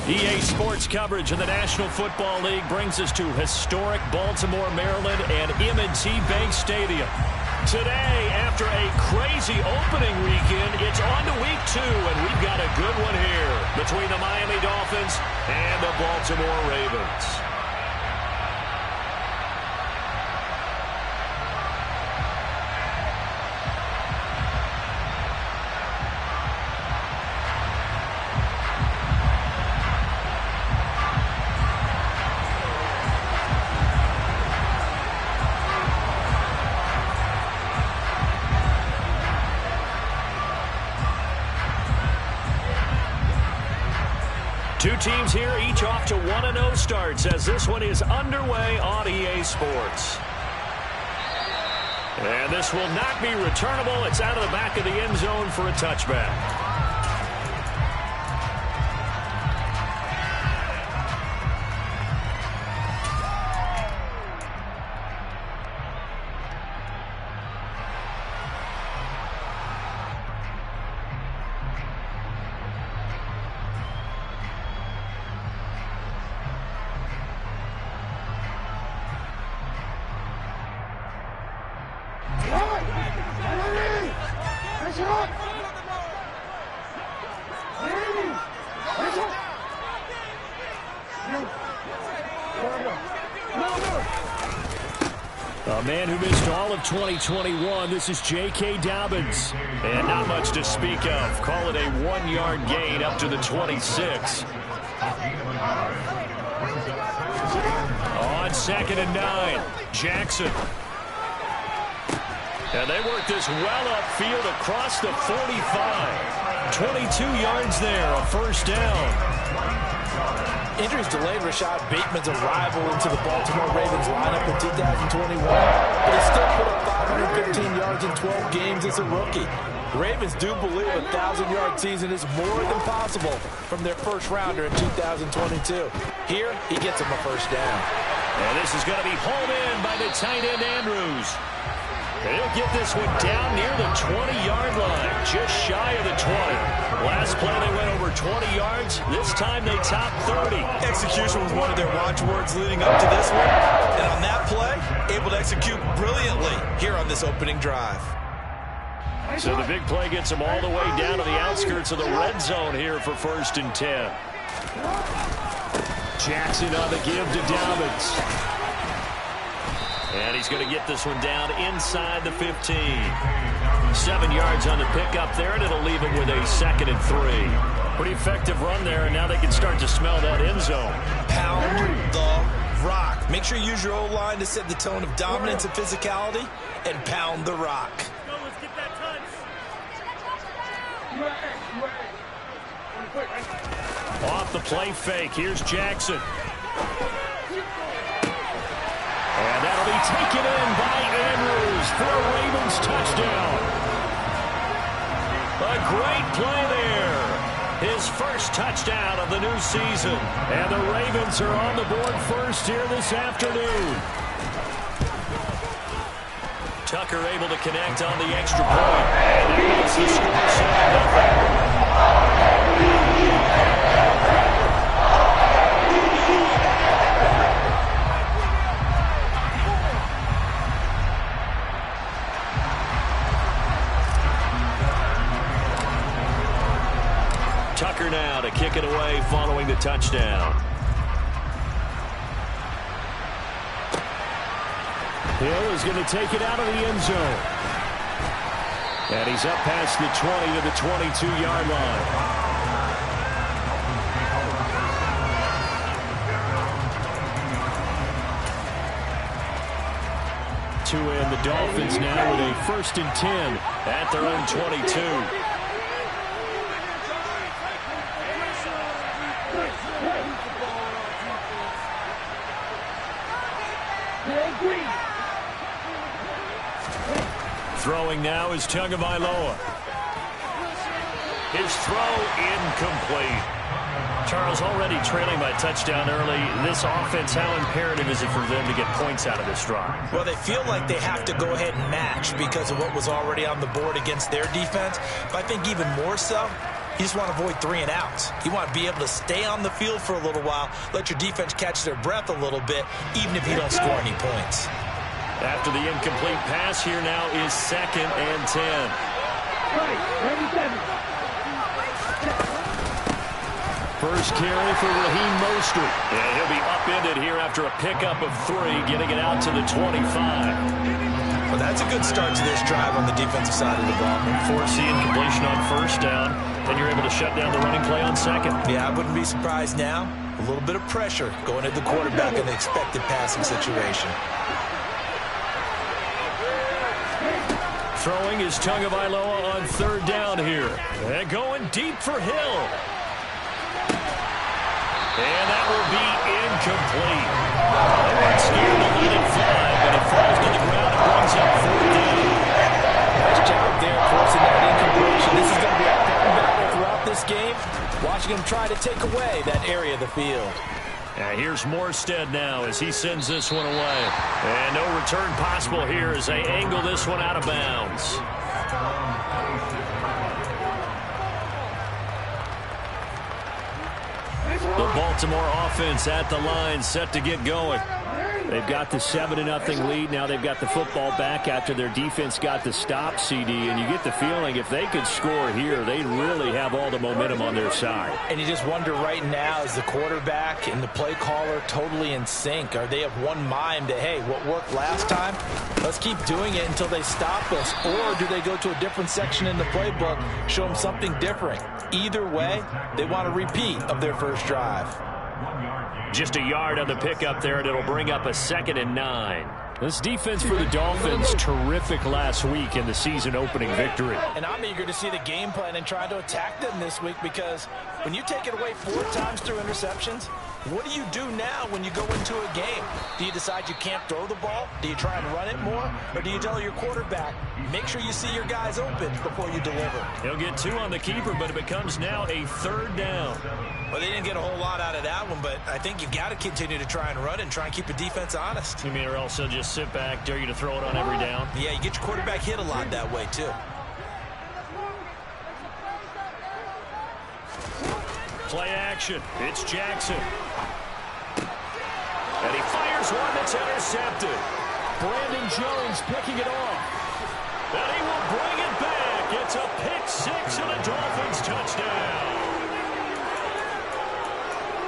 EA Sports coverage of the National Football League brings us to historic Baltimore, Maryland and M&T Bank Stadium. Today, after a crazy opening weekend, it's on to week 2, and we've got a good one here between the Miami Dolphins and the Baltimore Ravens. Two teams here, each off to 1-0 starts as this one is underway on EA Sports. And this will not be returnable. It's out of the back of the end zone for a touchback. A man who missed all of 2021, this is J.K. Dobbins. And not much to speak of. Call it a 1-yard gain up to the 26. On 2nd and 9, Jackson. And they work this well upfield across the 45. 22 yards there, a first down. Injuries delayed Rashad Bateman's arrival into the Baltimore Ravens lineup in 2021, but he still put up 515 yards in 12 games as a rookie. The Ravens do believe a 1,000-yard season is more than possible from their first rounder in 2022. Here, he gets him a first down. And this is going to be hauled in by the tight end Andrews. He'll get this one down near the 20-yard line, just shy of the 20. Last play they went over 20 yards. This time they topped 30. Execution was one of their watchwords leading up to this one. And on that play, able to execute brilliantly here on this opening drive. So the big play gets them all the way down to the outskirts of the red zone here for 1st and 10. Jackson on the give to Dobbins. And he's going to get this one down inside the 15. 7 yards on the pickup there, and it'll leave him with a 2nd and 3. Pretty effective run there, and now they can start to smell that end zone. Pound the rock. Make sure you use your O-line to set the tone of dominance and physicality, and pound the rock. Let's get that touch. Off the play fake, here's Jackson. And that'll be taken in by Andrews for a Ravens touchdown. A great play there. His first touchdown of the new season. And the Ravens are on the board first here this afternoon. Tucker able to connect on the extra point. And there is the score, 7-0. Tucker now to kick it away following the touchdown. Hill is going to take it out of the end zone. And he's up past the 20 to the 22-yard line. To end the Dolphins now with a 1st and 10 at their own 22. Throwing now is Tagovailoa. His throw incomplete. Charles, already trailing by touchdown early. This offense, how imperative is it for them to get points out of this drive? Well, they feel like they have to go ahead and match because of what was already on the board against their defense. But I think even more so, You just want to avoid 3 and outs. You want to be able to stay on the field for a little while, let your defense catch their breath a little bit, even if you don't score any points. After the incomplete pass, here now is 2nd and 10. First carry for Raheem Mostert. And he'll be upended here after a pickup of 3, getting it out to the 25. Well, that's a good start to this drive on the defensive side of the ball. Force the incompletion on 1st down, and you're able to shut down the running play on 2nd. Yeah, I wouldn't be surprised now. A little bit of pressure going at the quarterback in the expected passing situation. Throwing is Tagovailoa on 3rd down here. And going deep for Hill. And that will be incomplete. They weren't scared to let it fly, but it falls to the ground and brings up 4th down. Nice job there forcing that incompletion. This is going to be a fun battle throughout this game. Watching him try to take away that area of the field. Here's Morstead now as he sends this one away. And no return possible here as they angle this one out of bounds. The Baltimore offense at the line, set to get going. They've got the 7-0 lead. Now they've got the football back after their defense got the stop, CD. And you get the feeling if they could score here, they'd really have all the momentum on their side. And you just wonder right now, is the quarterback and the play caller totally in sync? Are they of one mind that, hey, what worked last time, let's keep doing it until they stop us? Or do they go to a different section in the playbook, show them something different? Either way, they want a repeat of their first drive. Just a yard on the pickup there, and it'll bring up a 2nd and 9. This defense for the Dolphins, terrific last week in the season-opening victory. And I'm eager to see the game plan and try to attack them this week, because when you take it away 4 times through interceptions, what do you do now when you go into a game? Do you decide you can't throw the ball? Do you try and run it more? Or do you tell your quarterback, make sure you see your guys open before you deliver? He'll get 2 on the keeper, but it becomes now a 3rd down. Well, they didn't get a whole lot out of that one, but I think you've got to continue to try and run and try and keep the defense honest. You mean, or else they'll just sit back, dare you to throw it on every down? Yeah, you get your quarterback hit a lot that way, too. Play action. It's Jackson. And he fires one that's intercepted. Brandon Jones picking it off. And he will bring it back. It's a pick 6 and a Dolphins touchdown.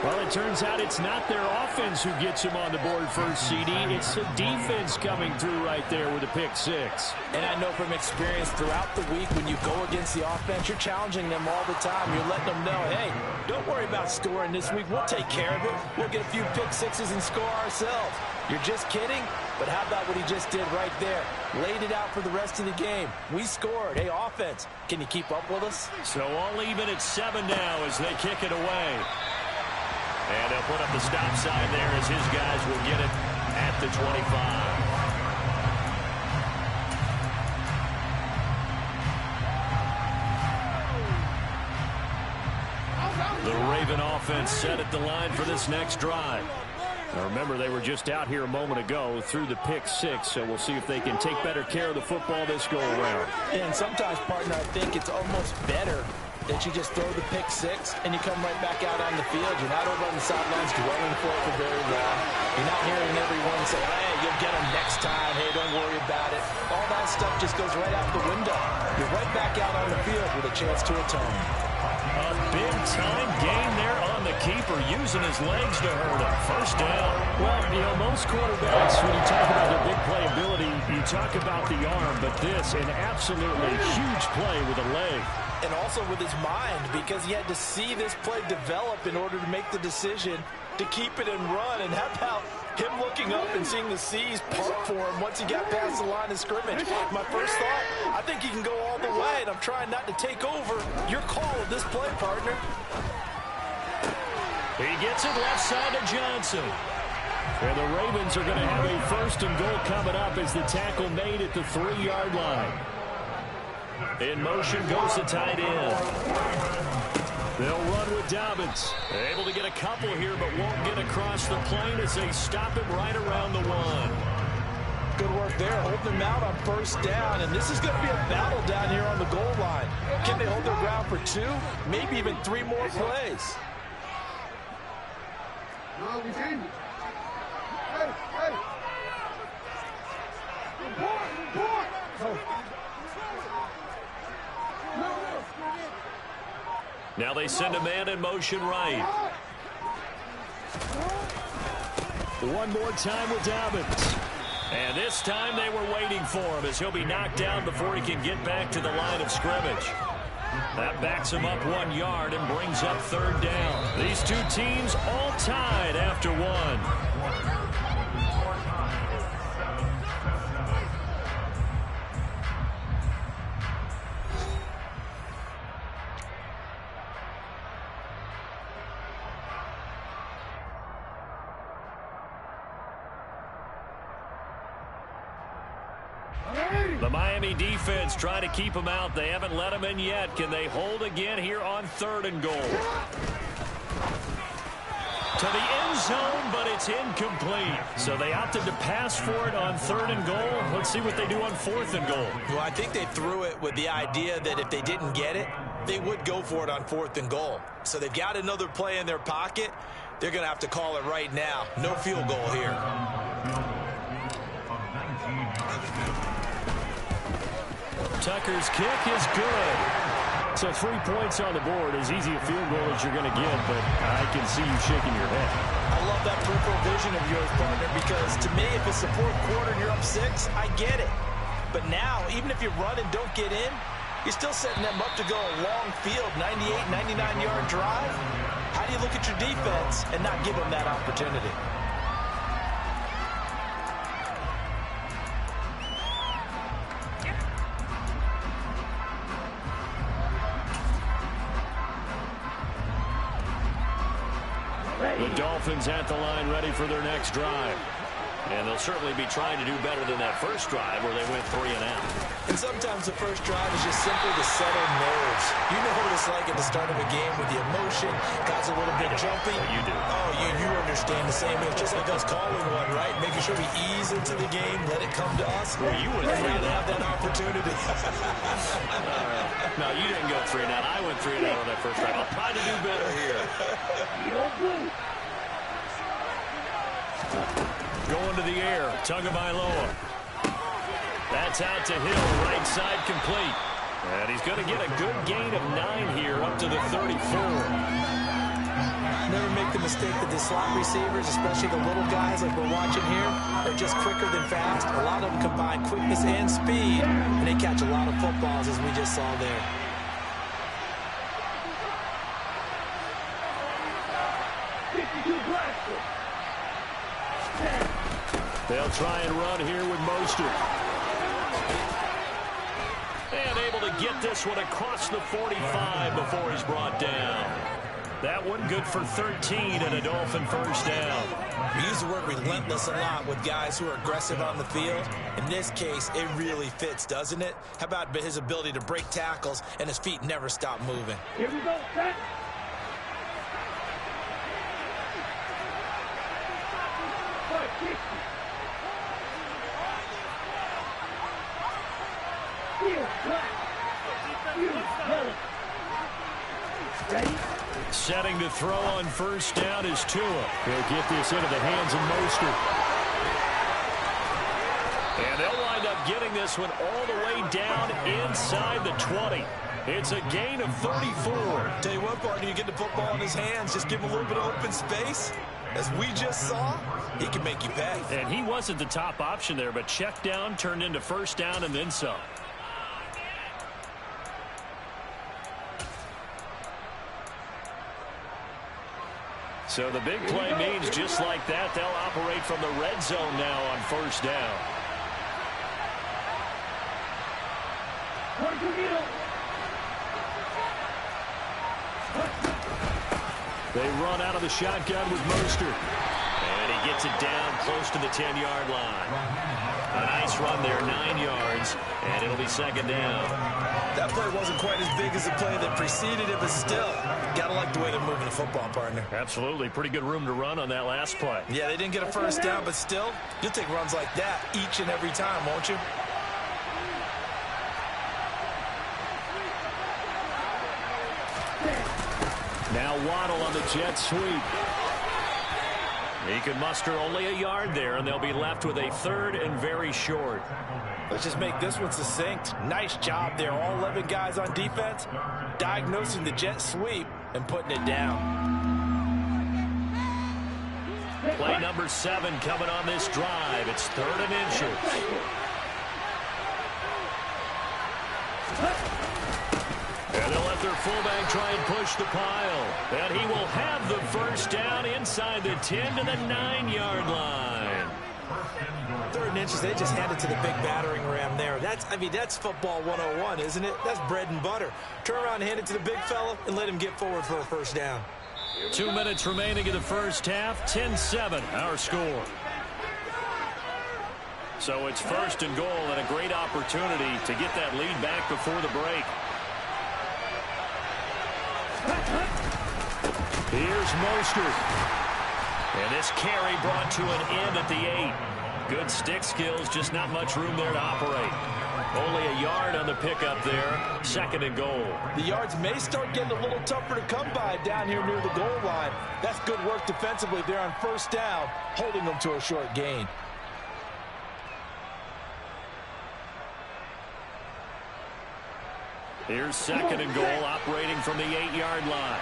Well, it turns out it's not their offense who gets him on the board first, CD. It's the defense coming through right there with a pick 6. And I know from experience throughout the week, when you go against the offense, you're challenging them all the time. You're letting them know, hey, don't worry about scoring this week. We'll take care of it. We'll get a few pick 6s and score ourselves. You're just kidding? But how about what he just did right there? Laid it out for the rest of the game. We scored. Hey, offense, can you keep up with us? So all even at 7 now as they kick it away. And they'll put up the stop sign there as his guys will get it at the 25. The Raven offense set at the line for this next drive. Now remember, they were just out here a moment ago through the pick 6, so we'll see if they can take better care of the football this go-around. And sometimes, partner, I think it's almost better that you just throw the pick 6 and you come right back out on the field. You're not over on the sidelines dwelling for it for very long. You're not hearing everyone say, hey, you'll get them next time. Hey, don't worry about it. All that stuff just goes right out the window. You're right back out on the field with a chance to atone. A big-time gain there on the keeper, using his legs to hurt him. First down. Well, you know, most quarterbacks, when you talk about their big playability, you talk about the arm, but this, an absolutely huge play with a leg. And also with his mind, because he had to see this play develop in order to make the decision to keep it and run. And how about him looking up and seeing the C's part for him once he got past the line of scrimmage? My first thought, I think he can go all the way, and I'm trying not to take over your call of this play, partner. He gets it left side to Johnson. And the Ravens are going to have a 1st and goal coming up as the tackle made at the 3-yard line. In motion goes the tight end. They'll run with Dobbins. Able to get a couple here, but won't get across the plane as they stop him right around the 1. Good work there, holding them out on first down, and this is going to be a battle down here on the goal line. Can they hold their ground for 2, maybe even 3 more plays? Now they send a man in motion right. One more time with Dobbins. And this time they were waiting for him as he'll be knocked down before he can get back to the line of scrimmage. That backs him up 1 yard and brings up third down. These two teams all tied after 1. The Miami defense trying to keep him out. They haven't let him in yet. Can they hold again here on 3rd and goal? To the end zone, but it's incomplete. So they opted to pass for it on 3rd and goal. Let's see what they do on 4th and goal. Well, I think they threw it with the idea that if they didn't get it, they would go for it on 4th and goal. So they've got another play in their pocket. They're going to have to call it right now. No field goal here. Tucker's kick is good. So 3 points on the board, as easy a field goal as you're going to get, but I can see you shaking your head. I love that peripheral vision of yours, partner, because to me, if it's the 4th quarter and you're up 6, I get it. But now, even if you run and don't get in, you're still setting them up to go a long field, 98, 99-yard drive. How do you look at your defense and not give them that opportunity? The Dolphins at the line ready for their next drive. And they'll certainly be trying to do better than that first drive where they went 3 and out. And sometimes the first drive is just simply to settle nerves. You know what it's like at the start of a game with the emotion. Guys a little bit jumpy. You do. Oh, you understand the same. It's just like us calling one, right? Making sure we ease into the game, let it come to us. Well, you went 3 and out. Have that opportunity. No, you didn't go 3 and out. I went 3 and out on that first drive. I'll try to do better here. Going to the air, Tagovailoa. That's out to Hill, right side complete. And he's going to get a good gain of 9 here, up to the 34. Never make the mistake that the slot receivers, especially the little guys like we're watching here, are just quicker than fast. A lot of them combine quickness and speed, and they catch a lot of footballs, as we just saw there. They'll try and run here with Mostert. And able to get this one across the 45 before he's brought down. That one good for 13 and a Dolphin first down. We use the word relentless a lot with guys who are aggressive on the field. In this case, it really fits, doesn't it? How about his ability to break tackles and his feet never stop moving? Here we go, set. Setting to throw on first down is Tua. He'll get this into the hands of Mostert. And they'll wind up getting this one all the way down inside the 20. It's a gain of 34. Tell you what, partner, you get the football in his hands, just give him a little bit of open space. As we just saw, he can make you pay. And he wasn't the top option there, but check down turned into first down and then some. So the big play means just like that, they'll operate from the red zone now on first down. They run out of the shotgun with Mostert. And he he gets it down close to the 10-yard line. A nice run there, 9 yards, and it'll be second down. That play wasn't quite as big as the play that preceded it, but still, gotta like the way they're moving the football, partner. Absolutely. Pretty good room to run on that last play. Yeah, they didn't get a first down, but still, you'll take runs like that each and every time, won't you? Now Waddle on the jet sweep. He can muster only a yard there, and they'll be left with a third and very short. Let's just make this one succinct. Nice job there. All 11 guys on defense, diagnosing the jet sweep and putting it down. Play number 7 coming on this drive. It's 3rd and inches. And they'll let their fullback try and push the pile. And he will have the first down inside the 10 to the 9-yard line. 3rd and inches, they just handed to the big battering ram there. That's football 101, isn't it? That's bread and butter. Turn around and hand it to the big fella and let him get forward for a first down. 2 minutes remaining in the first half. 10-7, our score. So it's 1st and goal and a great opportunity to get that lead back before the break. Here's Mostert. And this carry brought to an end at the 8. Good stick skills, just not much room there to operate. Only a yard on the pickup there. 2nd and goal. The yards may start getting a little tougher to come by down here near the goal line. That's good work defensively there on first down, holding them to a short gain. Here's 2nd and goal, operating from the 8-yard line.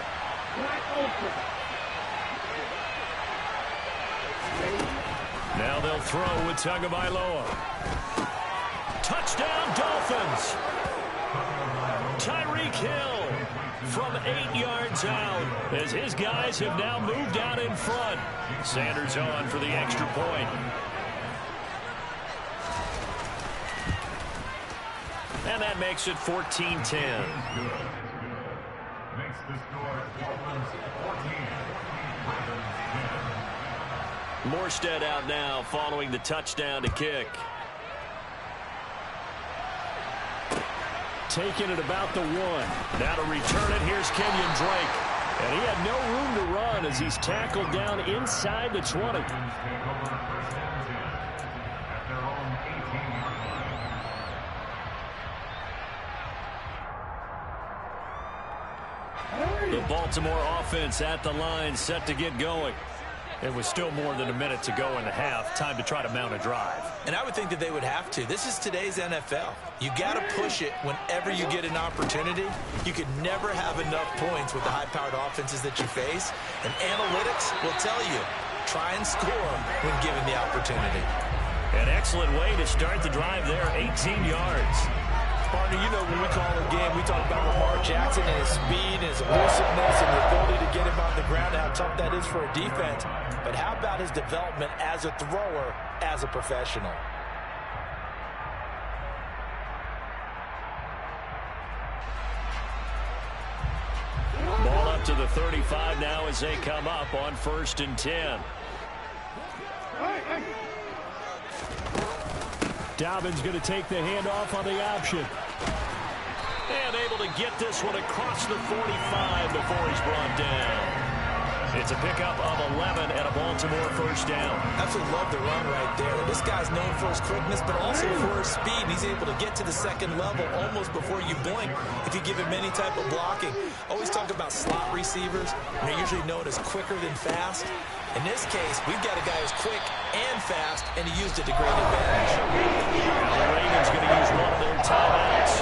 Now they'll throw with Tagovailoa. Touchdown, Dolphins! Tyreek Hill from 8 yards out as his guys have now moved out in front. Sanders on for the extra point. And that makes it 14-10. Morstead out now following the touchdown to kick. Taking it about the 1. Now to return it, here's Kenyon Drake. And he had no room to run as he's tackled down inside the 20. The Baltimore offense at the line, set to get going. It was still more than a minute to go in the half. Time to try to mount a drive. And I would think that they would have to. This is today's NFL. You got to push it whenever you get an opportunity. You could never have enough points with the high-powered offenses that you face. And analytics will tell you, try and score when given the opportunity. An excellent way to start the drive there, 18 yards. Partner, you know when we call a game, we talk about Lamar Jackson and his speed and his elusiveness and the ability to get him on the ground and how tough that is for a defense. But how about his development as a thrower, as a professional? Ball up to the 35 now as they come up on 1st and 10. Dobbins going to take the handoff on the option. And able to get this one across the 45 before he's brought down. It's a pickup of 11 and a Baltimore first down. Absolutely love the run right there. This guy's known for his quickness, but also for his speed. And he's able to get to the 2nd level almost before you blink if you give him any type of blocking. Always talk about slot receivers, and they're usually known as quicker than fast. In this case, we've got a guy who's quick and fast, and he used it to great advantage. Now the Ravens going to use one of their timeouts.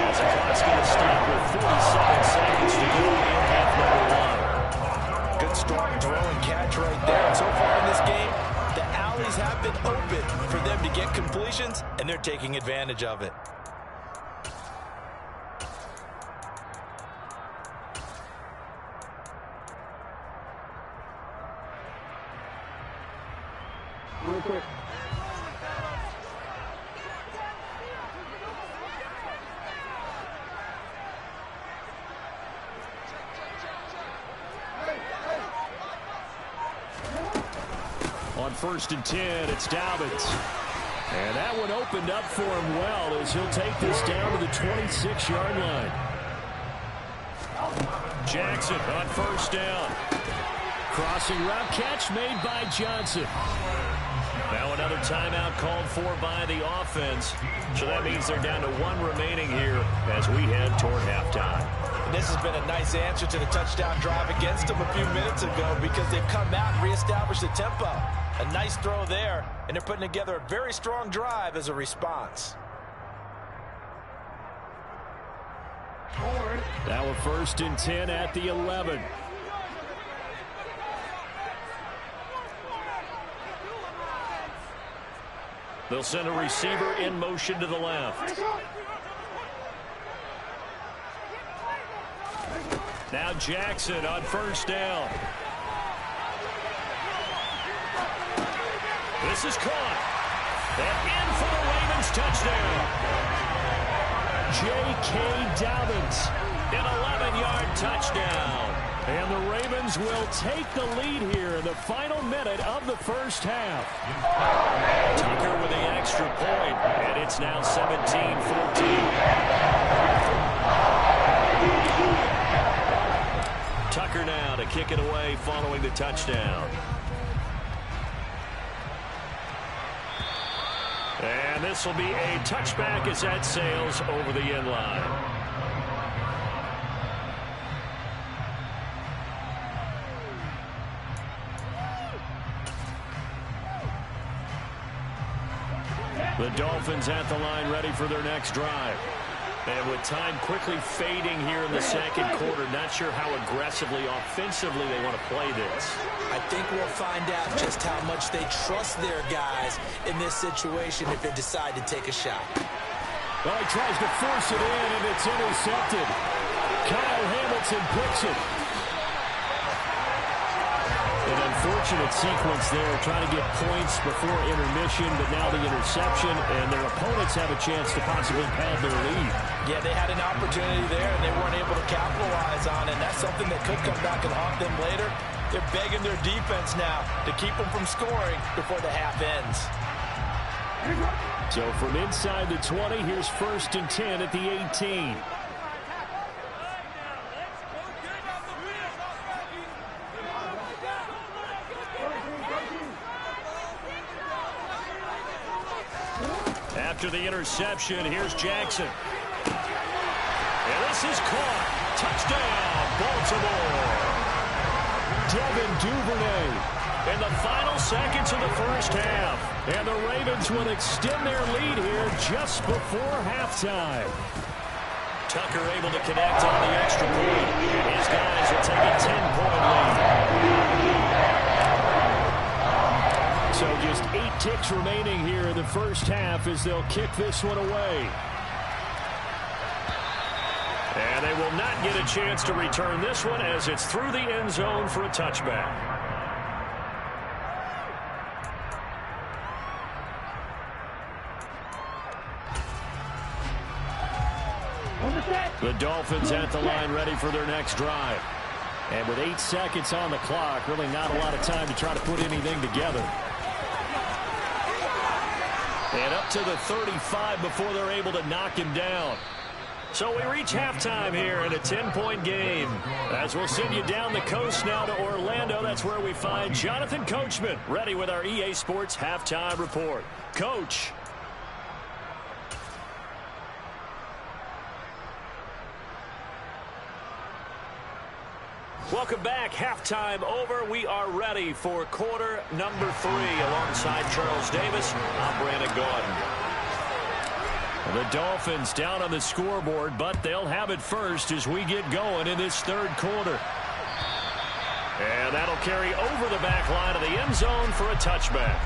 As the clock's going to stop with 47 seconds to go in half number 1. Good strong throw and catch right there. And so far in this game, the alleys have been open for them to get completions, and they're taking advantage of it. Real quick. On 1st and 10, it's Dobbins. And that one opened up for him well as he'll take this down to the 26-yard line. Jackson on 1st down. Crossing route catch made by Johnson. Now another timeout called for by the offense. So that means they're down to 1 remaining here as we head toward halftime. And this has been a nice answer to the touchdown drive against them a few minutes ago because they've come out and reestablished the tempo. A nice throw there, and they're putting together a very strong drive as a response. Now a 1st and 10 at the 11. They'll send a receiver in motion to the left. Now Jackson on 1st down. This is caught. And in for the Ravens touchdown. J.K. Dobbins, an 11-yard touchdown. And the Ravens will take the lead here in the final minute of the first half. Tucker with the extra point, and it's now 17-14. Tucker now to kick it away following the touchdown. And this will be a touchback as that sails over the end line. The Dolphins at the line ready for their next drive. And with time quickly fading here in the second quarter, not sure how aggressively, offensively they want to play this. I think we'll find out just how much they trust their guys in this situation if they decide to take a shot. Well, he tries to force it in, and it's intercepted. Kyle Hamilton picks it. An unfortunate sequence there, trying to get points before intermission, but now the interception, and their opponents have a chance to possibly pad their lead. Yeah, they had an opportunity there, and they weren't able to capitalize on it. And that's something that could come back and haunt them later. They're begging their defense now to keep them from scoring before the half ends. So from inside the 20, here's 1st and 10 at the 18. After the interception, here's Jackson. And this is caught. Touchdown, Baltimore. Devin Duvernay in the final seconds of the first half. And the Ravens will extend their lead here just before halftime. Tucker able to connect on the extra point. And his guys will take a 10-point lead. So just 8 ticks remaining here in the first half as they'll kick this one away. And they will not get a chance to return this one as it's through the end zone for a touchback. The Dolphins at the line ready for their next drive. And with 8 seconds on the clock, really not a lot of time to try to put anything together. And up to the 35 before they're able to knock him down. So we reach halftime here in a 10-point game. As we'll send you down the coast now to Orlando. That's where we find Jonathan Coachman ready with our EA Sports Halftime Report. Coach. Welcome back. Halftime over. We are ready for quarter number 3 alongside Charles Davis. I'm Brandon Gordon. The Dolphins down on the scoreboard, but they'll have it first as we get going in this third quarter. And that'll carry over the back line of the end zone for a touchback.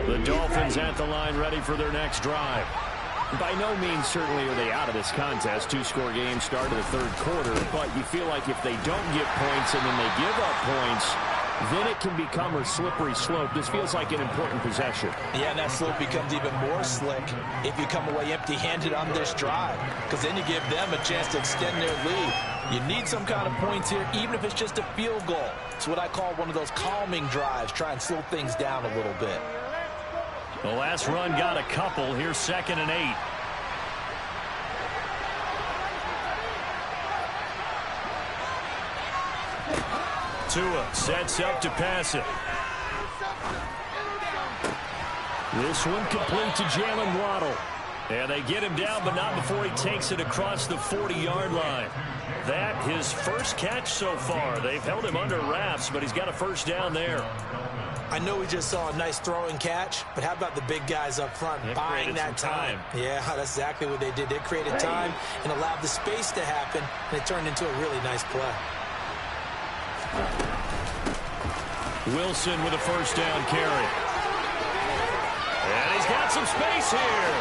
The Dolphins at the line ready for their next drive. By no means certainly are they out of this contest. 2-score game start of the third quarter, but you feel like if they don't get points and then they give up points, then it can become a slippery slope. This feels like an important possession. Yeah, and that slope becomes even more slick if you come away empty-handed on this drive, because then you give them a chance to extend their lead. You need some kind of points here, even if it's just a field goal. It's what I call one of those calming drives. Try and slow things down a little bit. The last run got a couple. Here's 2nd and 8. Tua sets up to pass it. This one complete to Jalen Waddle. And they get him down, but not before he takes it across the 40-yard line. That his first catch so far. They've held him under wraps, but he's got a first down there. I know we just saw a nice throwing catch, but how about the big guys up front buying that time? Yeah, that's exactly what they did. They created time and allowed the space to happen, and it turned into a really nice play. Wilson with a first down carry. And he's got some space here.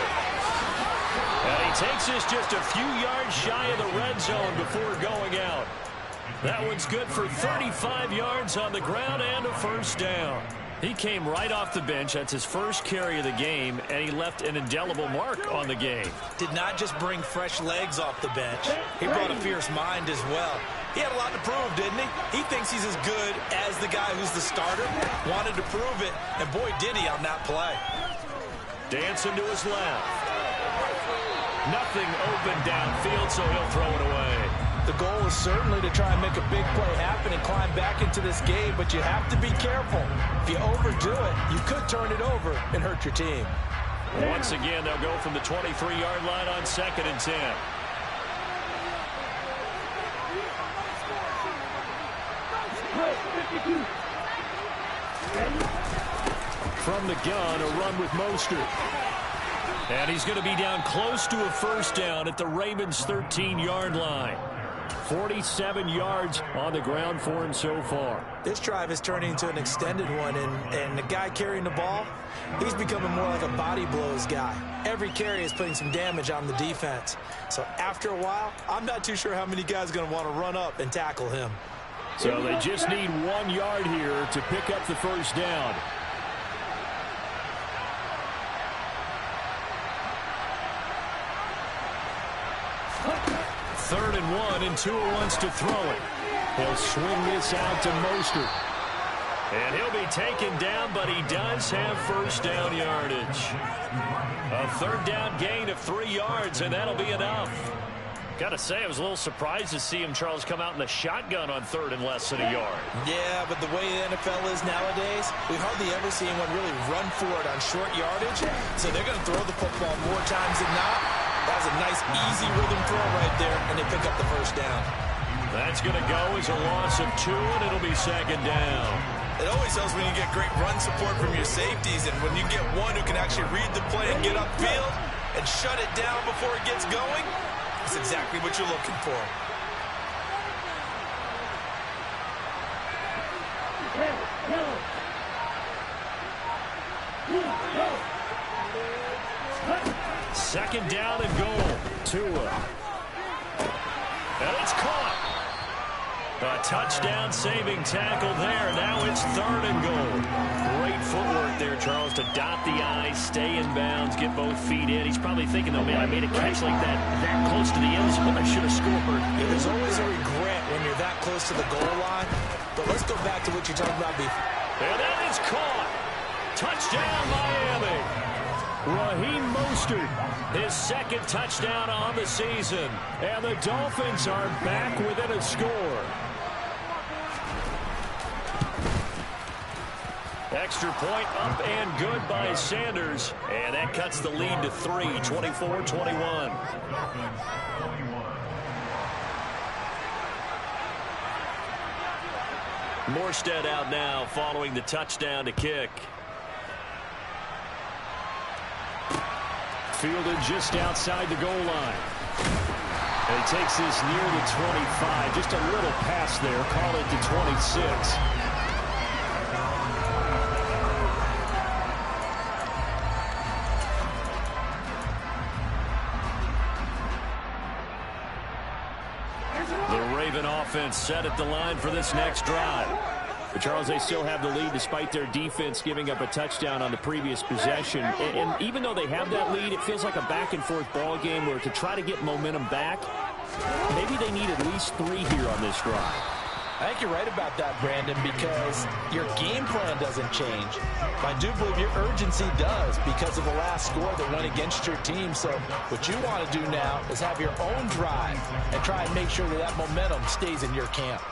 And he takes this just a few yards shy of the red zone before going out. That one's good for 35 yards on the ground and a first down. He came right off the bench. That's his first carry of the game, and he left an indelible mark on the game. Did not just bring fresh legs off the bench. He brought a fierce mind as well. He had a lot to prove, didn't he? He thinks he's as good as the guy who's the starter. Wanted to prove it, and boy, did he on that play. Dancing to his left. Nothing open downfield, so he'll throw it away. The goal is certainly to try and make a big play happen and climb back into this game, but you have to be careful. If you overdo it, you could turn it over and hurt your team. Once again, they'll go from the 23-yard line on 2nd and 10. From the gun, a run with Mostert. And he's going to be down close to a first down at the Ravens' 13-yard line. 47 yards on the ground for him so far. This drive is turning into an extended one, and the guy carrying the ball, he's becoming more like a body blows guy. Every carry is putting some damage on the defense. So after a while, I'm not too sure how many guys are going to want to run up and tackle him. So they just need 1 yard here to pick up the first down. Third and 1, and Tua wants to throw it. He'll swing this out to Mostert. And he'll be taken down, but he does have first down yardage. A third down gain of 3 yards, and that'll be enough. Got to say, I was a little surprised to see him, Charles, come out in the shotgun on third and less than a yard. Yeah, but the way the NFL is nowadays, we hardly ever see anyone really run for it on short yardage. So they're going to throw the football more times than not. That was a nice, easy rhythm throw right there, and they pick up the first down. That's going to go as a loss of 2, and it'll be 2nd down. It always helps when you get great run support from your safeties, and when you get one who can actually read the play and get upfield and shut it down before it gets going, that's exactly what you're looking for. Second down and goal. Tua. And it's caught. A touchdown saving tackle there. Now it's 3rd and goal. Great footwork there, Charles, to dot the I, stay in bounds, get both feet in. He's probably thinking, though, man, I made a catch like that close to the end zone. I should have scored. Yeah, there's always a regret when you're that close to the goal line. But let's go back to what you're talking about before. And that is caught. Touchdown, Miami. Raheem Mostert, his 2nd touchdown on the season. And the Dolphins are back within a score. Extra point up and good by Sanders. And that cuts the lead to 3, 24-21. Morstead out now following the touchdown to kick. Fielded just outside the goal line. And he takes this near the 25. Just a little pass there. Call it to 26. The Raven offense set at the line for this next drive. But Charles, they still have the lead despite their defense giving up a touchdown on the previous possession. And even though they have that lead, it feels like a back-and-forth ball game where to try to get momentum back, maybe they need at least 3 here on this drive. I think you're right about that, Brandon, because your game plan doesn't change. I do believe your urgency does because of the last score that went against your team. So what you want to do now is have your own drive and try and make sure that that momentum stays in your camp.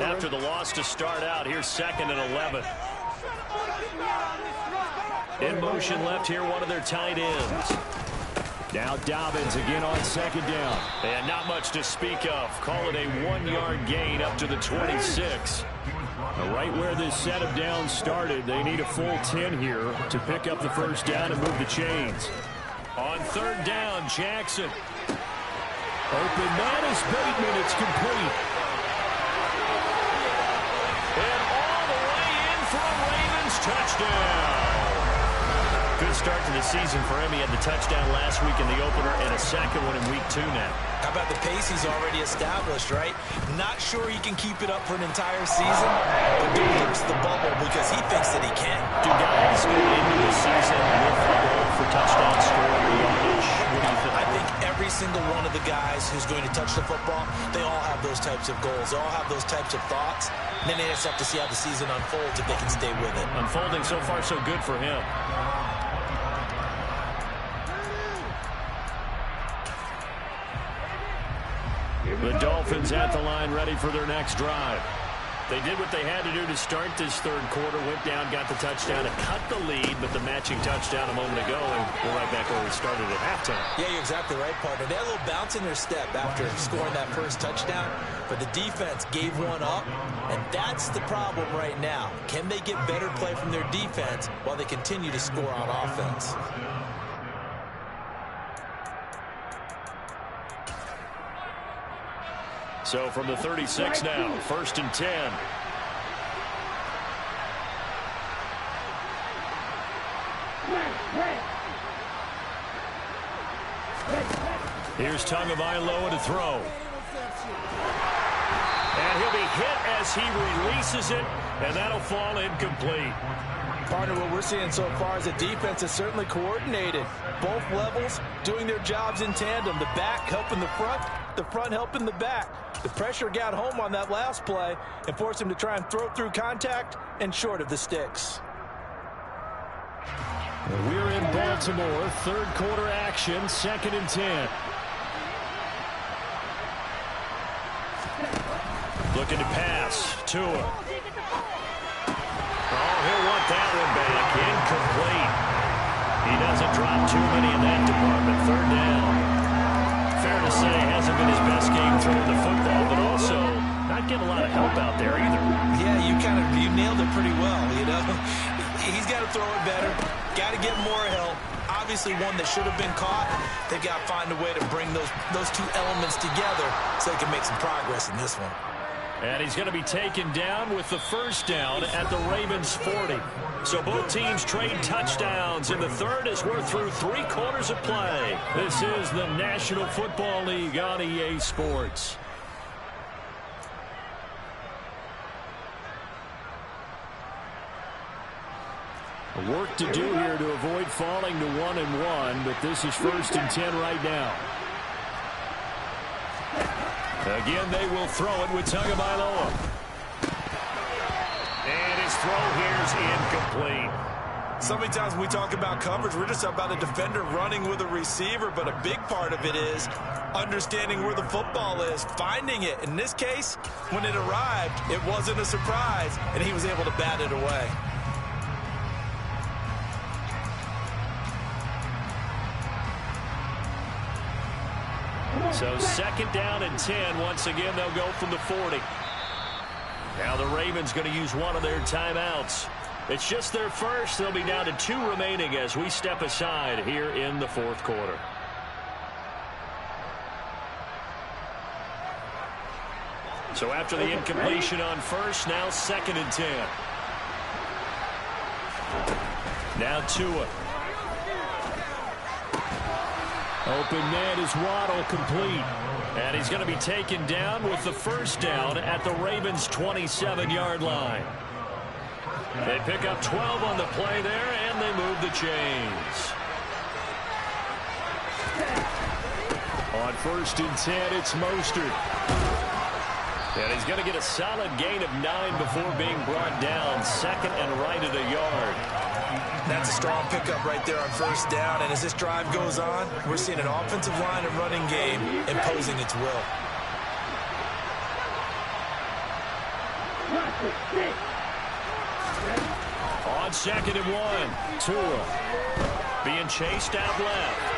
After the loss to start out, here's 2nd and 11. In motion left here, one of their tight ends. Now Dobbins again on 2nd down. And not much to speak of. Call it a 1-yard gain up to the 26. Right where this set of downs started, they need a full 10 here to pick up the first down and move the chains. On 3rd down, Jackson. Open man is Bateman. It's complete. And all the way in for a Ravens touchdown. Good start to the season for him. He had the touchdown last week in the opener and a second one in week 2 now. How about the pace he's already established, right? Not sure he can keep it up for an entire season, but don't burst the bubble because he thinks that he can. Do guys go into the season with a goal for touchdown scoring yardage? What do you think? I think every single one of the guys who's going to touch the football, they all have those types of goals. They all have those types of thoughts. And then they just have to see how the season unfolds if they can stay with it. Unfolding so far so good for him. The Dolphins at the line ready for their next drive. They did what they had to do to start this 3rd quarter. Went down, got the touchdown, and cut the lead, but the matching touchdown a moment ago, and we're right back where we started at halftime. Yeah, you're exactly right, partner. They had a little bounce in their step after scoring that first touchdown, but the defense gave one up, and that's the problem right now. Can they get better play from their defense while they continue to score on offense? So from the 36 now, 1st and 10. Here's Tagovailoa to throw. And he'll be hit as he releases it, and that'll fall incomplete. Partner, what we're seeing so far is the defense is certainly coordinated. Both levels doing their jobs in tandem. The back helping the front helping the back. The pressure got home on that last play and forced him to try and throw through contact and short of the sticks. We're in Baltimore, 3rd quarter action, 2nd and 10. Looking to pass. Tua. Oh, he'll want that one back. Incomplete. He doesn't drop too many in that department. 3rd down. Fair to say, hasn't been his best game throwing the football, but also not getting a lot of help out there either. Yeah, you nailed it pretty well, you know. He's got to throw it better. Got to get more help. Obviously one that should have been caught. They've got to find a way to bring those 2 elements together so they can make some progress in this one. And he's going to be taken down with the first down at the Ravens 40. So both teams trade touchdowns in the 3rd as we're through 3 quarters of play. This is the National Football League on EA Sports. Work to do here to avoid falling to 1-1, but this is 1st and 10 right now. Again, they will throw it with Tagovailoa. And his throw here is incomplete. So many times when we talk about coverage, we're just talking about a defender running with a receiver, but a big part of it is understanding where the football is, finding it. In this case, when it arrived, it wasn't a surprise, and he was able to bat it away. So 2nd down and 10. Once again, they'll go from the 40. Now the Ravens going to use one of their timeouts. It's just their first. They'll be down to 2 remaining as we step aside here in the 4th quarter. So after the incompletion on first, now 2nd and 10. Now Tua. Open man is Waddle, complete. And he's going to be taken down with the first down at the Ravens' 27-yard line. They pick up 12 on the play there, and they move the chains. On 1st and 10, it's Mostert. And he's going to get a solid gain of 9 before being brought down. 2nd and right at a yard. That's a strong pickup right there on 1st down. And as this drive goes on, we're seeing an offensive line and running game imposing its will. On 2nd and 1, Tua being chased out left.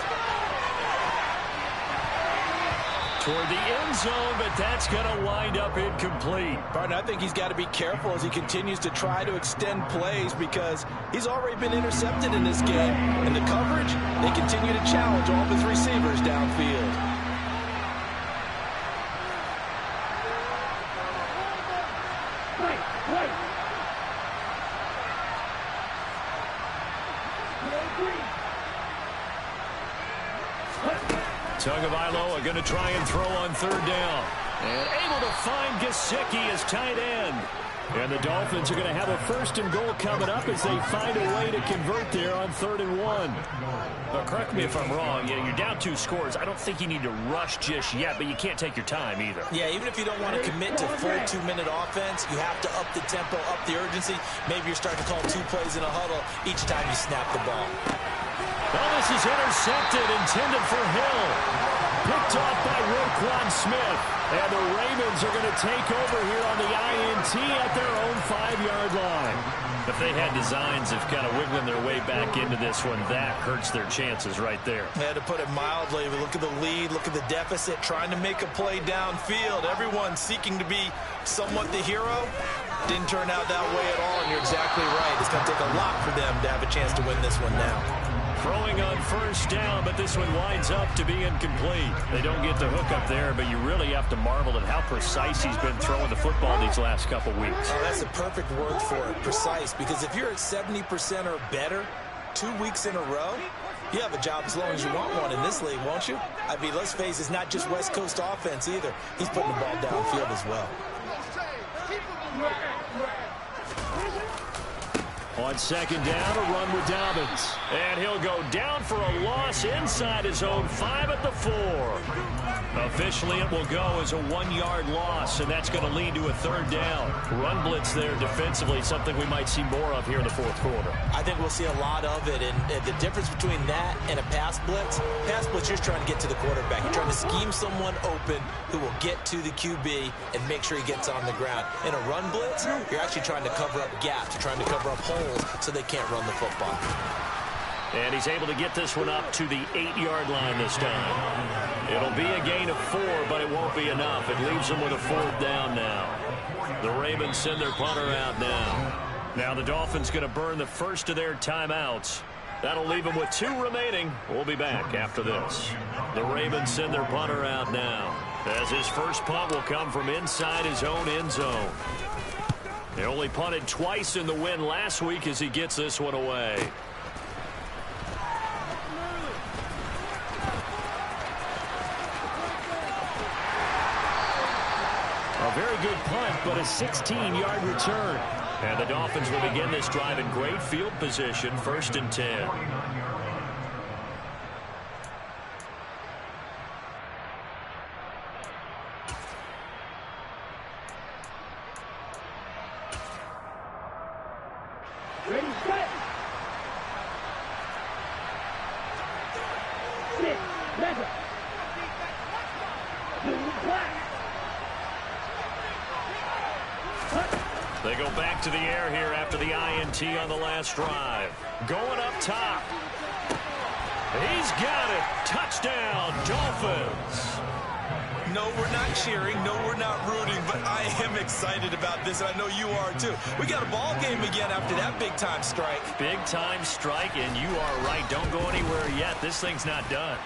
Toward the end zone, but that's going to wind up incomplete. Partner, I think he's got to be careful as he continues to try to extend plays because he's already been intercepted in this game. And the coverage, they continue to challenge all of his receivers downfield. Tagovailoa going to try and throw on 3rd down. And able to find Gesicki as tight end. And the Dolphins are going to have a 1st and goal coming up as they find a way to convert there on 3rd and 1. But correct me if I'm wrong. You're down 2 scores. I don't think you need to rush just yet, but you can't take your time either. Yeah, even if you don't want to commit to full 2-minute offense, you have to up the tempo, up the urgency. Maybe you're starting to call 2 plays in a huddle each time you snap the ball. Well, this is intercepted, intended for Hill. Picked off by Roquan Smith. And the Ravens are going to take over here on the INT at their own 5-yard line. If they had designs of kind of wiggling their way back into this one, that hurts their chances right there. Yeah, to put it mildly, but look at the lead, look at the deficit, trying to make a play downfield. Everyone seeking to be somewhat the hero. Didn't turn out that way at all, and you're exactly right. It's going to take a lot for them to have a chance to win this one now. Throwing on 1st down, but this one winds up to be incomplete. They don't get the hook up there, but you really have to marvel at how precise he's been throwing the football these last couple weeks. Oh, that's the perfect word for it, precise, because if you're at 70% or better 2 weeks in a row, you have a job as long as you want one in this league, won't you? I mean, let's face it, it's not just West Coast offense either. He's putting the ball downfield as well. On 2nd down, a run with Dobbins. And he'll go down for a loss inside his own 5 at the 4. Officially, it will go as a 1-yard loss, and that's going to lead to a 3rd down. Run blitz there defensively, something we might see more of here in the 4th quarter. I think we'll see a lot of it, and the difference between that and a pass blitz, you're just trying to get to the quarterback. You're trying to scheme someone open who will get to the QB and make sure he gets on the ground. In a run blitz, you're actually trying to cover up gaps. You're trying to cover up holes so they can't run the football. And he's able to get this one up to the 8-yard line this time. It'll be a gain of 4, but it won't be enough. It leaves them with a 4th down now. The Ravens send their punter out now. Now the Dolphins going to burn the first of their timeouts. That'll leave them with 2 remaining. We'll be back after this. The Ravens send their punter out now, as his first punt will come from inside his own end zone. He only punted twice in the win last week as he gets this one away. A very good punt, but a 16-yard return. And the Dolphins will begin this drive in great field position, 1st and 10. Ready, set. 6, measure. 2, clap. They go back to the air here after the INT on the last drive. Going up top. He's got it. Touchdown, Dolphins. No, we're not cheering. No, we're not rooting, but I am excited about this, and I know you are too. We got a ball game again after that big-time strike. Big-time strike, and you are right. Don't go anywhere yet. This thing's not done.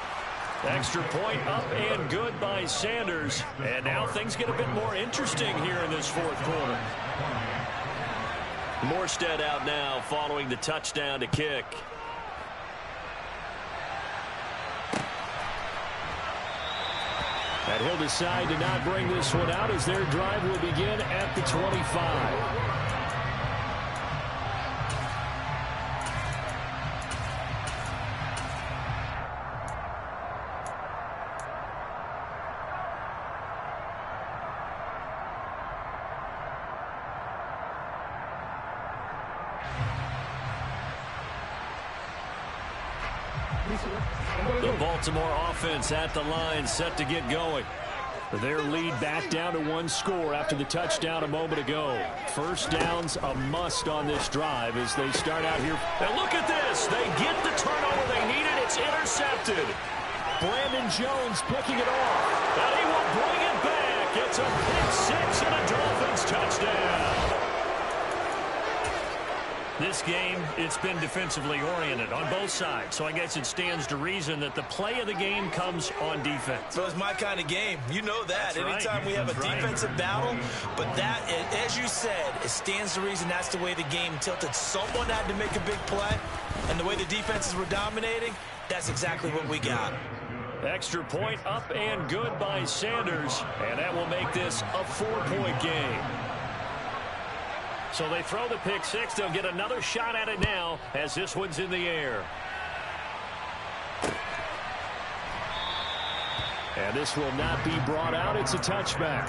Extra point up and good by Sanders. And now things get a bit more interesting here in this fourth quarter. Morstead out now following the touchdown to kick. And he'll decide to not bring this one out as their drive will begin at the 25. The Baltimore offense at the line, set to get going. Their lead back down to one score after the touchdown a moment ago. First down's a must on this drive as they start out here. And look at this. They get the turnover they needed. It's intercepted. Brandon Jones picking it off. And he will bring it back. It's a pick six and a Dolphins touchdown. This game, it's been defensively oriented on both sides, so I guess it stands to reason that the play of the game comes on defense. So it's my kind of game. You know that. Anytime we have a defensive battle, but that, as you said, it stands to reason that's the way the game tilted. Someone had to make a big play, and the way the defenses were dominating, that's exactly what we got. Extra point up and good by Sanders, and that will make this a 4-point game. So they throw the pick six. They'll get another shot at it now as this one's in the air. And this will not be brought out. It's a touchback.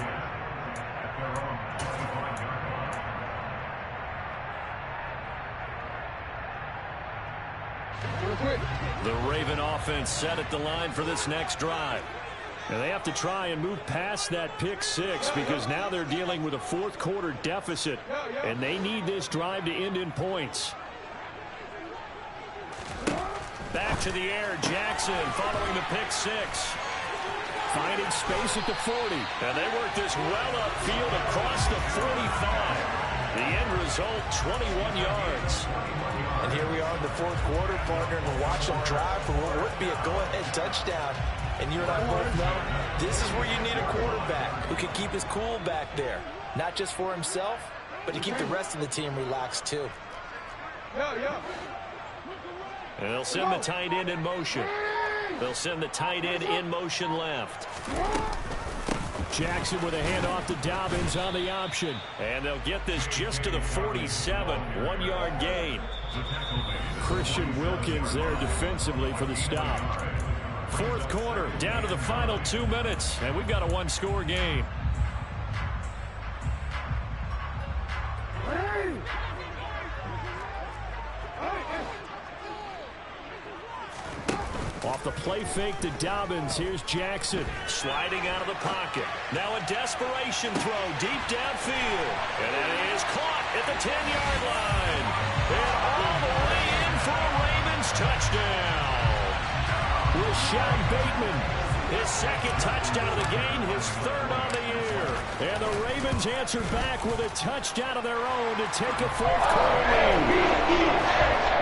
The Raven offense set at the line for this next drive. And they have to try and move past that pick six because now they're dealing with a fourth quarter deficit, and they need this drive to end in points. Back to the air, Jackson following the pick six. Finding space at the 40. And they work this well upfield across the 45. The end result, 21 yards. And here we are in the fourth quarter, partner, and we're watching them drive for what would be a go-ahead touchdown. And you and I both know this is where you need a quarterback who can keep his cool back there. Not just for himself, but to keep the rest of the team relaxed too. And they'll send the tight end in motion. They'll send the tight end in motion left. Jackson with a handoff to Dobbins on the option. And they'll get this just to the 47. 1-yard gain. Christian Wilkins there defensively for the stop. Fourth quarter, down to the final 2 minutes, and we've got a one-score game. Off the play fake to Dobbins. Here's Jackson sliding out of the pocket. Now a desperation throw deep downfield. And it is caught at the 10-yard line. And all the way in for a Ravens touchdown. Rashad Bateman, his second touchdown of the game, his third on the year. And the Ravens answer back with a touchdown of their own to take a fourth quarter lead.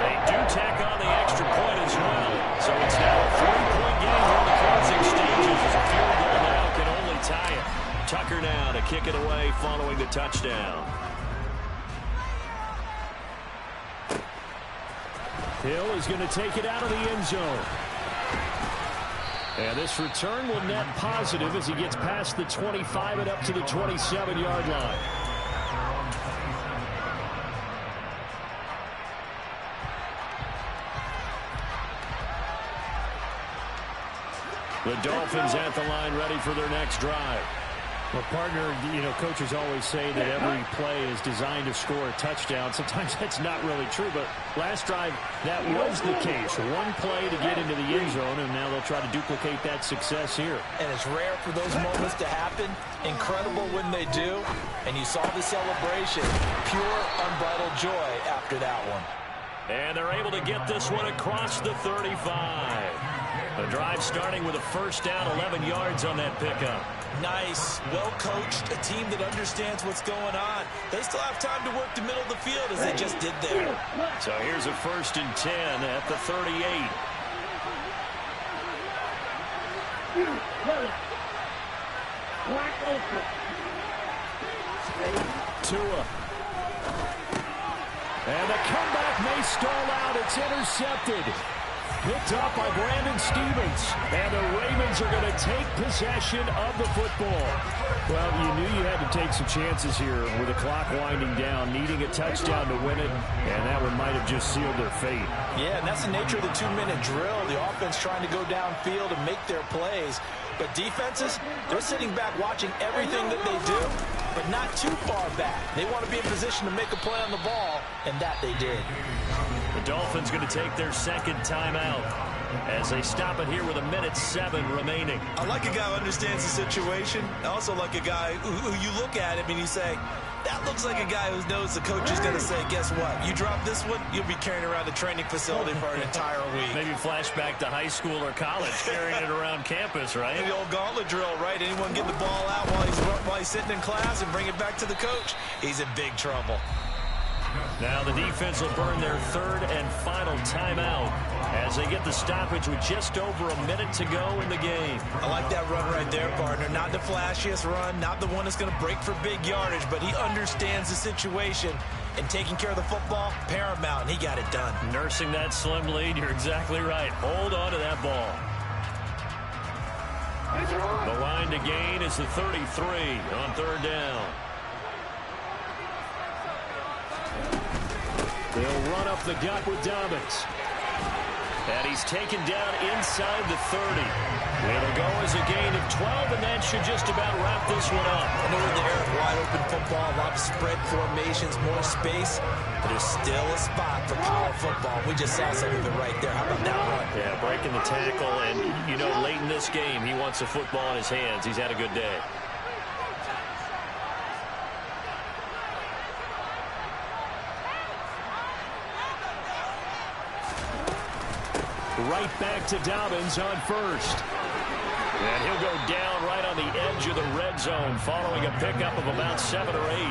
They do tack on the extra point as well. So it's now a 3-point game here in the closing stages as a field goal now can only tie it. Tucker now to kick it away following the touchdown. Hill is going to take it out of the end zone. And this return will net positive as he gets past the 25 and up to the 27-yard line. The Dolphins at the line ready for their next drive. Well, partner, you know, coaches always say that every play is designed to score a touchdown. Sometimes that's not really true, but last drive, that was the case. One play to get into the end zone, and now they'll try to duplicate that success here. And it's rare for those moments to happen. Incredible when they do. And you saw the celebration. Pure, unbridled joy after that one. And they're able to get this one across the 35. The drive starting with a first down, 11 yards on that pickup. Nice, well-coached, a team that understands what's going on. They still have time to work the middle of the field as they just did there. So here's a 1st and 10 at the 38. Black open. Tua. And the comeback may stall out. It's intercepted. Picked up by Brandon Stevens. And the Ravens are going to take possession of the football. Well, you knew you had to take some chances here with the clock winding down, needing a touchdown to win it, and that one might have just sealed their fate. Yeah, and that's the nature of the 2-minute drill. The offense trying to go downfield and make their plays. But defenses, they're sitting back watching everything that they do, but not too far back. They want to be in position to make a play on the ball, and that they did. The Dolphins going to take their second timeout as they stop it here with 1:07 remaining. I like a guy who understands the situation. I also like a guy who you look at him and you say, that looks like a guy who knows the coach is going to say, guess what? You drop this one, you'll be carrying around the training facility for an entire week. Maybe flashback to high school or college, carrying it around campus, right? The old gauntlet drill, right? Anyone get the ball out while he's sitting in class and bring it back to the coach, he's in big trouble. Now the defense will burn their third and final timeout as they get the stoppage with just over a minute to go in the game. I like that run right there, partner. Not the flashiest run, not the one that's going to break for big yardage, but he understands the situation, and taking care of the football, paramount, and he got it done. Nursing that slim lead, you're exactly right. Hold on to that ball. The line to gain is the 33 on third down. They'll run up the gut with Dobbins. And he's taken down inside the 30. It'll go as a gain of 12, and that should just about wrap this one up. I know in the air, wide open football, a lot of spread formations, more space, but there's still a spot for power football. We just saw some of it right there. How about that run? Yeah, breaking the tackle, and, you know, late in this game, he wants the football in his hands. He's had a good day. Right back to Dobbins on first. And he'll go down right on the edge of the red zone following a pickup of about 7 or 8.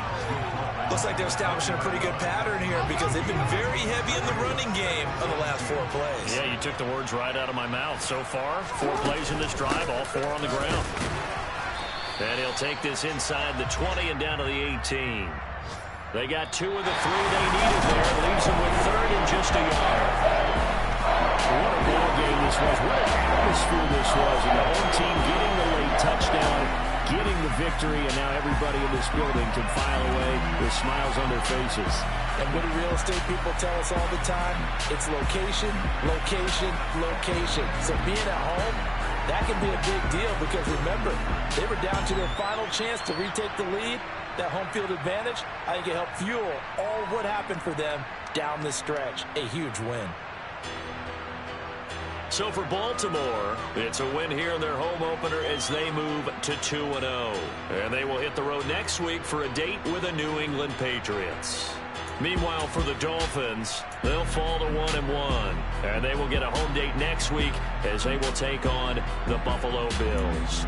Looks like they're establishing a pretty good pattern here because they've been very heavy in the running game on the last 4 plays. Yeah, you took the words right out of my mouth. So far, 4 plays in this drive, all 4 on the ground. And he'll take this inside the 20 and down to the 18. They got 2 of the 3 they needed there. Leaves them with third and just a yard. What a ball game this was. What an atmosphere this was. And the home team getting the late touchdown, getting the victory, and now everybody in this building can file away with smiles on their faces. And what do real estate people tell us all the time? It's location, location, location. So being at home, that can be a big deal because remember, they were down to their final chance to retake the lead. That home field advantage, I think it helped fuel all of what happened for them down the stretch. A huge win. So for Baltimore, it's a win here in their home opener as they move to 2-0. And they will hit the road next week for a date with the New England Patriots. Meanwhile, for the Dolphins, they'll fall to 1-1. And they will get a home date next week as they will take on the Buffalo Bills.